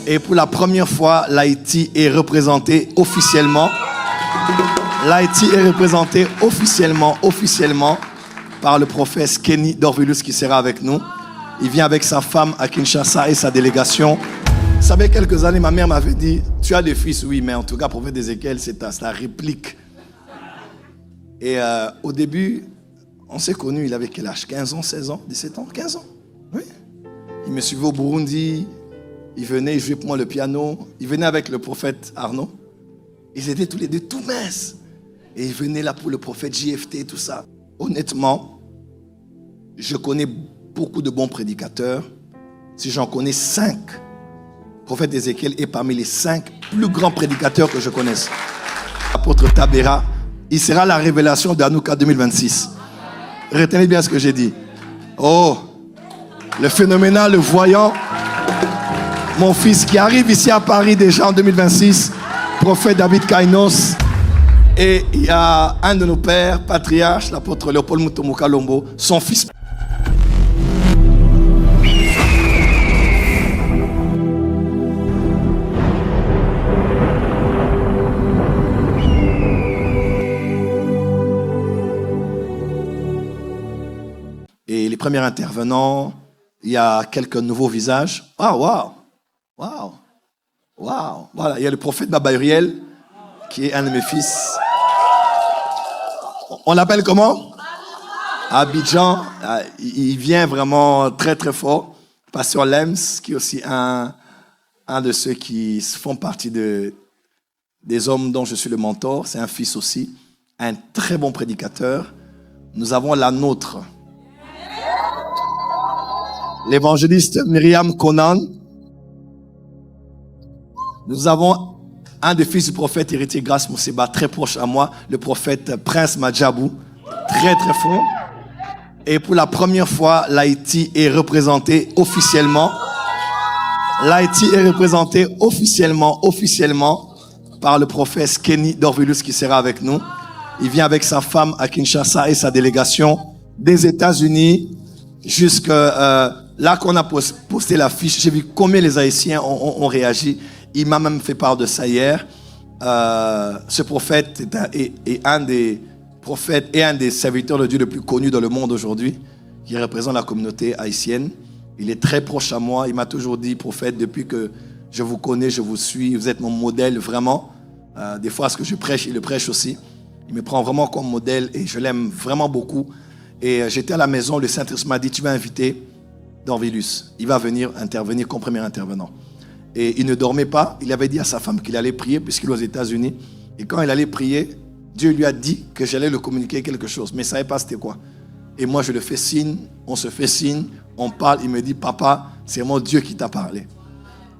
Et pour la première fois, l'Haïti est représenté officiellement. L'Haïti est représenté officiellement par le prophète Kenny Dorvilus qui sera avec nous. Il vient avec sa femme à Kinshasa et sa délégation. Vous savez, quelques années, ma mère m'avait dit, tu as des fils, oui, mais en tout cas, prophète Ézéchiel, c'est la réplique. Et au début, on s'est connus, il avait quel âge? 15 ans, 16 ans, 17 ans, 15 ans. Oui. Il me suivait au Burundi, il venait, il jouait pour moi le piano. Il venait avec le prophète Arnaud. Ils étaient tous les deux tout minces. Et il venait là pour le prophète JFT et tout ça. Honnêtement, je connais beaucoup de bons prédicateurs. Si j'en connais 5, le prophète Ézéchiel est parmi les 5 plus grands prédicateurs que je connaisse. L'apôtre Tabera, il sera la révélation d'Anouka 2026. Retenez bien ce que j'ai dit. Oh, le phénoménal, le voyant, mon fils qui arrive ici à Paris déjà en 2026, prophète David Kainos. Et il y a un de nos pères, patriarche, l'apôtre Léopold Mutombo Kalombo, son fils. Et les premiers intervenants, il y a quelques nouveaux visages. Ah, waouh! Voilà, il y a le prophète Baba Uriel, qui est un de mes fils. On l'appelle comment? Abidjan. Il vient vraiment très très fort. Pasteur Lems, qui est aussi un de ceux qui font partie des hommes dont je suis le mentor. C'est un fils aussi. Un très bon prédicateur. Nous avons la nôtre. L'évangéliste Myriam Conan. Nous avons un des fils du prophète héritier Grace Mousseba, très proche à moi, le prophète Prince Madjabou, très très fort. Et pour la première fois, l'Haïti est représenté officiellement. L'Haïti est représenté officiellement par le prophète Kenny Dorvilus qui sera avec nous. Il vient avec sa femme à Kinshasa et sa délégation des États-Unis jusque là qu'on a posté l'affiche. J'ai vu combien les Haïtiens ont réagi. Il m'a même fait part de ça hier. Ce prophète est un des prophètes et un des serviteurs de Dieu le plus connus dans le monde aujourd'hui, qui représente la communauté haïtienne. Il est très proche à moi. Il m'a toujours dit, prophète, depuis que je vous connais, je vous suis, vous êtes mon modèle vraiment. Des fois, ce que je prêche, il le prêche aussi. Il me prend vraiment comme modèle et je l'aime vraiment beaucoup. Et j'étais à la maison, le Saint-Esprit m'a dit, tu vas inviter Dorvilus. Il va venir intervenir comme premier intervenant. Et il ne dormait pas. Il avait dit à sa femme qu'il allait prier puisqu'il est aux États-Unis. Et quand il allait prier, Dieu lui a dit que j'allais le communiquer quelque chose. Mais il ne savait pas c'était quoi. Et moi, je le fais signe. On se fait signe. On parle. Il me dit, papa, c'est mon Dieu qui t'a parlé.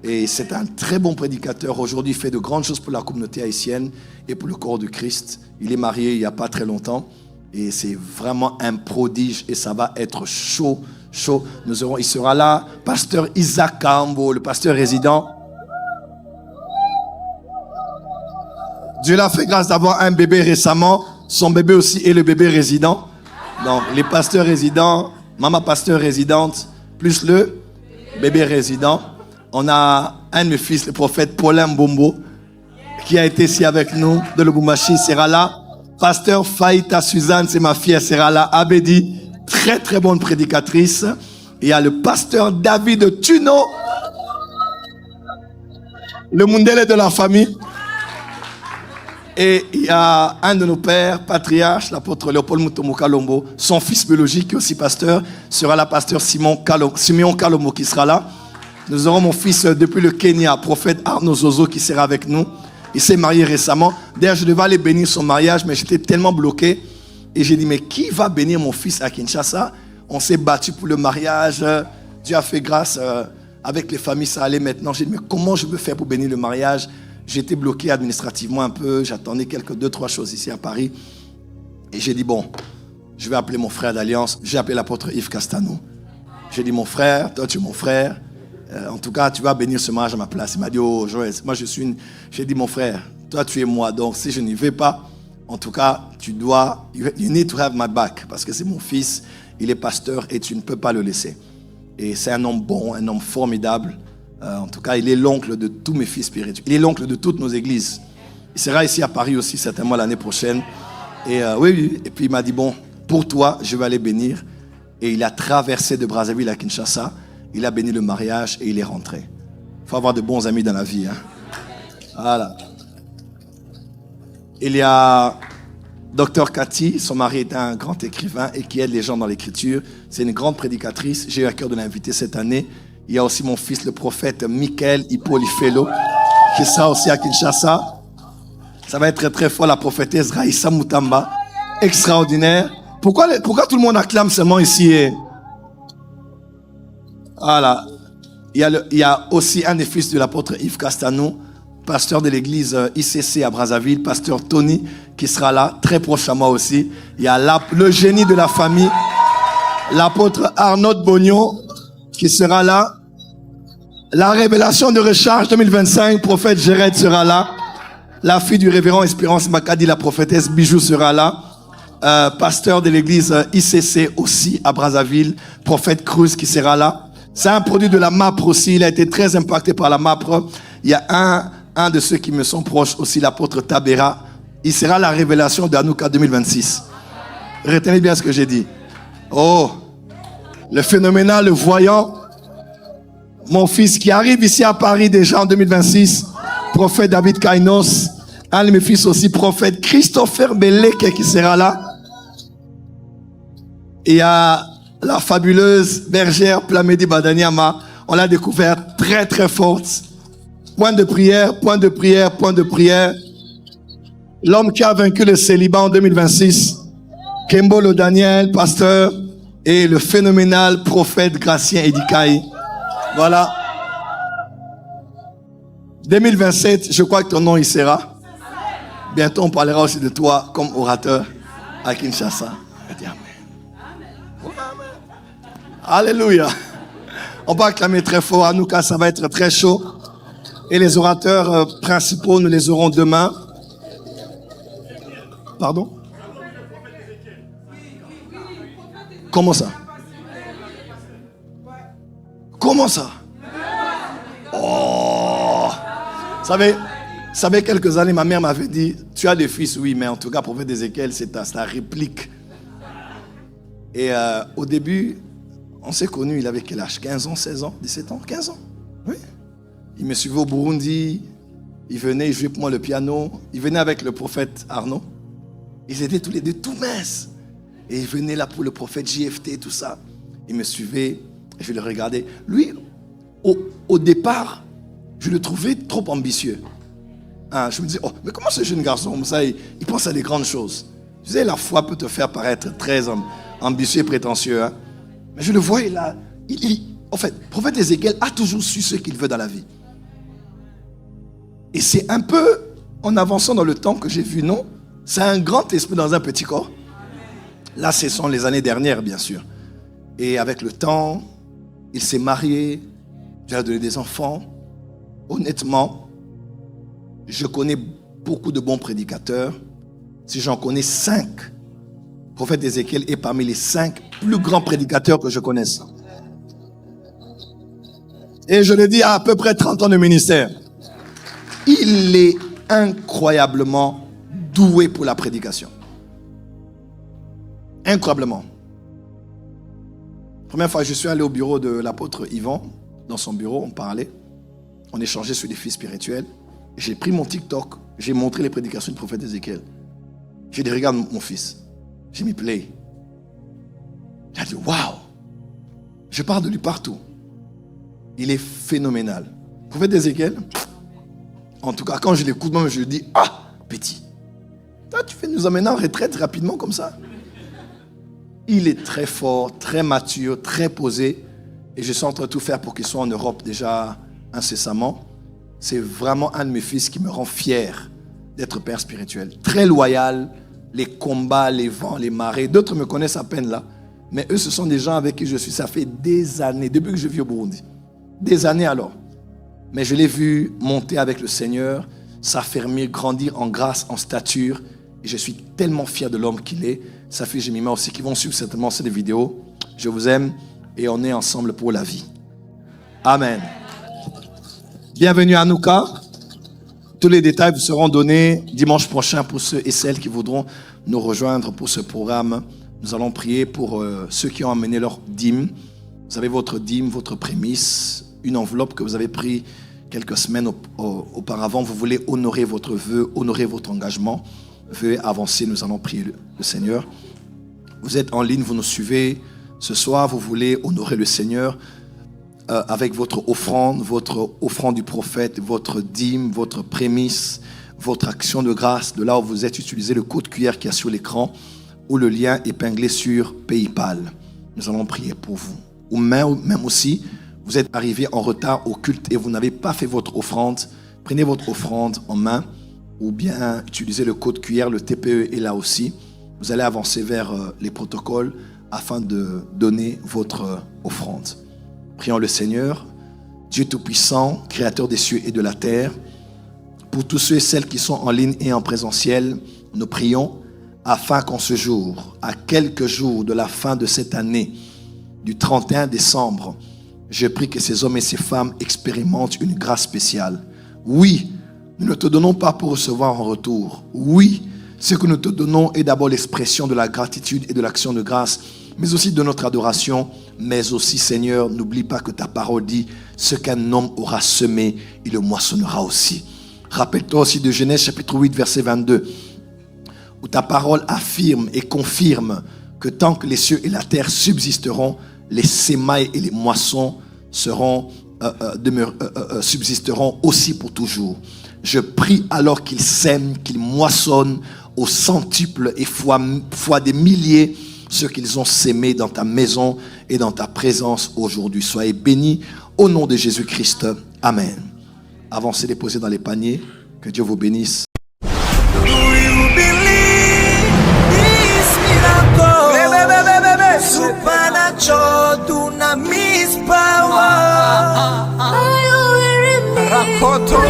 Et c'est un très bon prédicateur. Aujourd'hui, il fait de grandes choses pour la communauté haïtienne et pour le corps du Christ. Il est marié il n'y a pas très longtemps. Et c'est vraiment un prodige. Et ça va être chaud. Il sera là, pasteur Isaac Kambo, le pasteur résident. Dieu l'a fait grâce d'avoir un bébé récemment. Son bébé aussi est le bébé résident. Donc, les pasteurs résidents, maman pasteur résidente, plus le bébé résident. On a un de mes fils, le prophète Paulin Mbombo, qui a été ici avec nous, de Lubumbashi, sera là. Pasteur Faïta Suzanne, c'est ma fille, elle sera là. Abedi, très très bonne prédicatrice. Il y a le pasteur David Tuno, le Mundele de la famille. Et il y a un de nos pères, patriarche, l'apôtre Léopold Mutombo Kalombo, son fils biologique, qui est aussi pasteur, sera là, pasteur Simeon Kalombo qui sera là. Nous aurons mon fils depuis le Kenya, prophète Arnaud Zozo, qui sera avec nous. Il s'est marié récemment. D'ailleurs, je devais aller bénir son mariage, mais j'étais tellement bloqué. Et j'ai dit, mais qui va bénir mon fils à Kinshasa? On s'est battu pour le mariage. Dieu a fait grâce. Avec les familles, ça allait maintenant. J'ai dit, mais comment je peux faire pour bénir le mariage? J'étais bloqué administrativement un peu. J'attendais quelques 2-3 choses ici à Paris. Et j'ai dit, bon, je vais appeler mon frère d'Alliance. J'ai appelé l'apôtre Yves Castano. J'ai dit, mon frère, toi tu es mon frère. En tout cas, tu vas bénir ce mariage à ma place. Il m'a dit, oh Joël, moi je suis une... J'ai dit, mon frère, toi tu es moi. Donc si je n'y vais pas, en tout cas, tu dois... You need to have my back. Parce que c'est mon fils, il est pasteur et tu ne peux pas le laisser. Et c'est un homme bon, un homme formidable. En tout cas, il est l'oncle de tous mes fils spirituels. Il est l'oncle de toutes nos églises. Il sera ici à Paris aussi, certainement l'année prochaine. Et oui. Et puis il m'a dit, bon, pour toi, je vais aller bénir. Et il a traversé de Brazzaville à Kinshasa. Il a béni le mariage et il est rentré. Il faut avoir de bons amis dans la vie. Hein. Voilà. Il y a Dr Cathy, son mari est un grand écrivain et qui aide les gens dans l'écriture. C'est une grande prédicatrice. J'ai eu à cœur de l'inviter cette année. Il y a aussi mon fils, le prophète Michael Ipolifelo, qui sera aussi à Kinshasa. Ça va être très très fort, la prophétesse Raïssa Moutamba. Extraordinaire. Pourquoi tout le monde acclame seulement ici? Voilà. Il y a aussi un des fils de l'apôtre Yves Castanou, pasteur de l'église ICC à Brazzaville, pasteur Tony, qui sera là, très proche à moi aussi. Il y a le génie de la famille, l'apôtre Arnaud Bognon, qui sera là. La révélation de recharge 2025, prophète Jéred sera là. La fille du révérend Espérance Makadi, la prophétesse Bijou sera là. Pasteur de l'église ICC aussi à Brazzaville, prophète Cruz qui sera là. C'est un produit de la MAPRE aussi, il a été très impacté par la MAPRE. Il y a un de ceux qui me sont proches aussi, l'apôtre Tabera. Il sera la révélation d'Anouka 2026. Retenez bien ce que j'ai dit. Oh, le phénoménal, le voyant, mon fils qui arrive ici à Paris déjà en 2026, prophète David Kainos, un de mes fils aussi, prophète Christopher Beleke qui sera là. Et il y a la fabuleuse bergère Plamedi Badaniama, on l'a découverte très très forte. Point de prière, point de prière, point de prière. L'homme qui a vaincu le célibat en 2026, Kembolo Daniel, pasteur, et le phénoménal prophète Gratien Edikaï. Voilà. 2027, je crois que ton nom y sera. Bientôt, on parlera aussi de toi comme orateur à Kinshasa. Amen. Alléluia. On va acclamer très fort. Anouka, ça va être très chaud. Et les orateurs principaux, nous les aurons demain. Pardon? Comment ça? Comment ça? Oh! Vous savez, quelques années, ma mère m'avait dit, tu as des fils, oui, mais en tout cas, prophète Ézéchiel, c'est ta réplique. Et au début, on s'est connus, il avait quel âge? 15 ans, 16 ans, 17 ans, 15 ans. Oui. Il me suivait au Burundi, il venait, il jouait pour moi le piano, il venait avec le prophète Arnaud. Ils étaient tous les deux tout minces. Et il venait là pour le prophète JFT, tout ça. Il me suivait, je le regardais. Lui, au départ, je le trouvais trop ambitieux. Hein, je me disais, oh, mais comment ce jeune garçon, comme ça, il pense à des grandes choses. Tu sais, la foi peut te faire paraître très ambitieux et prétentieux. Hein. Mais je le voyais là. En fait, le prophète Ézéchiel a toujours su ce qu'il veut dans la vie. Et c'est un peu en avançant dans le temps que j'ai vu, non? C'est un grand esprit dans un petit corps. Là, ce sont les années dernières, bien sûr. Et avec le temps, il s'est marié, il a donné des enfants. Honnêtement, je connais beaucoup de bons prédicateurs. Si j'en connais 5, le prophète Ézéchiel est parmi les 5 plus grands prédicateurs que je connaisse. Et je le dis à peu près 30 ans de ministère. Il est incroyablement doué pour la prédication. Incroyablement. La première fois, je suis allé au bureau de l'apôtre Yvan. Dans son bureau, on parlait. On échangeait sur les filles spirituels. J'ai pris mon TikTok. J'ai montré les prédications du prophète Ézéchiel. J'ai dit, regarde mon fils. J'ai mis play. Il a dit, waouh. Je parle de lui partout. Il est phénoménal. Le prophète Ézéchiel, en tout cas, quand je l'écoute, moi, je lui dis, ah, petit. Toi, tu fais nous amener en retraite rapidement comme ça. Il est très fort, très mature, très posé. Et je suis en train de tout faire pour qu'il soit en Europe déjà incessamment. C'est vraiment un de mes fils qui me rend fier d'être père spirituel. Très loyal, les combats, les vents, les marées. D'autres me connaissent à peine là. Mais eux, ce sont des gens avec qui je suis. Ça fait des années, depuis que je vis au Burundi. Des années alors. Mais je l'ai vu monter avec le Seigneur, s'affermir, grandir en grâce, en stature. Et je suis tellement fier de l'homme qu'il est. Sa fille Jemima aussi, qui vont suivre certainement ces vidéos. Je vous aime et on est ensemble pour la vie. Amen. Bienvenue à Hanouka. Tous les détails vous seront donnés dimanche prochain pour ceux et celles qui voudront nous rejoindre pour ce programme. Nous allons prier pour ceux qui ont amené leur dîme. Vous avez votre dîme, votre prémisse, une enveloppe que vous avez pris quelques semaines auparavant. Vous voulez honorer votre vœu, honorer votre engagement. Veuillez avancer, nous allons prier le Seigneur. Vous êtes en ligne, vous nous suivez. Ce soir, vous voulez honorer le Seigneur avec votre offrande du prophète, votre dîme, votre prémisse, votre action de grâce. De là où vous êtes, utilisez le code QR qui est sur l'écran ou le lien épinglé sur PayPal. Nous allons prier pour vous. Ou même aussi, vous êtes arrivé en retard au culte et vous n'avez pas fait votre offrande. Prenez votre offrande en main ou bien utilisez le code QR, le TPE est là aussi. Vous allez avancer vers les protocoles afin de donner votre offrande. Prions le Seigneur, Dieu Tout-Puissant, Créateur des cieux et de la terre. Pour tous ceux et celles qui sont en ligne et en présentiel, nous prions afin qu'en ce jour, à quelques jours de la fin de cette année, du 31 décembre, je prie que ces hommes et ces femmes expérimentent une grâce spéciale. Oui, nous ne te donnons pas pour recevoir en retour. Oui, ce que nous te donnons est d'abord l'expression de la gratitude et de l'action de grâce, mais aussi de notre adoration. Mais aussi, Seigneur, n'oublie pas que ta parole dit, ce qu'un homme aura semé, il le moissonnera aussi. Rappelle-toi aussi de Genèse chapitre 8, verset 22, où ta parole affirme et confirme que tant que les cieux et la terre subsisteront, les sémailles et les moissons subsisteront aussi pour toujours. Je prie alors qu'ils sèment, qu'ils moissonnent au centuple et fois des milliers ce qu'ils ont sémé dans ta maison et dans ta présence aujourd'hui. Soyez bénis au nom de Jésus-Christ. Amen. Avancez, déposez dans les paniers. Que Dieu vous bénisse. Do you believe this miracle? Supernatural dunamis power. Are you hearing me?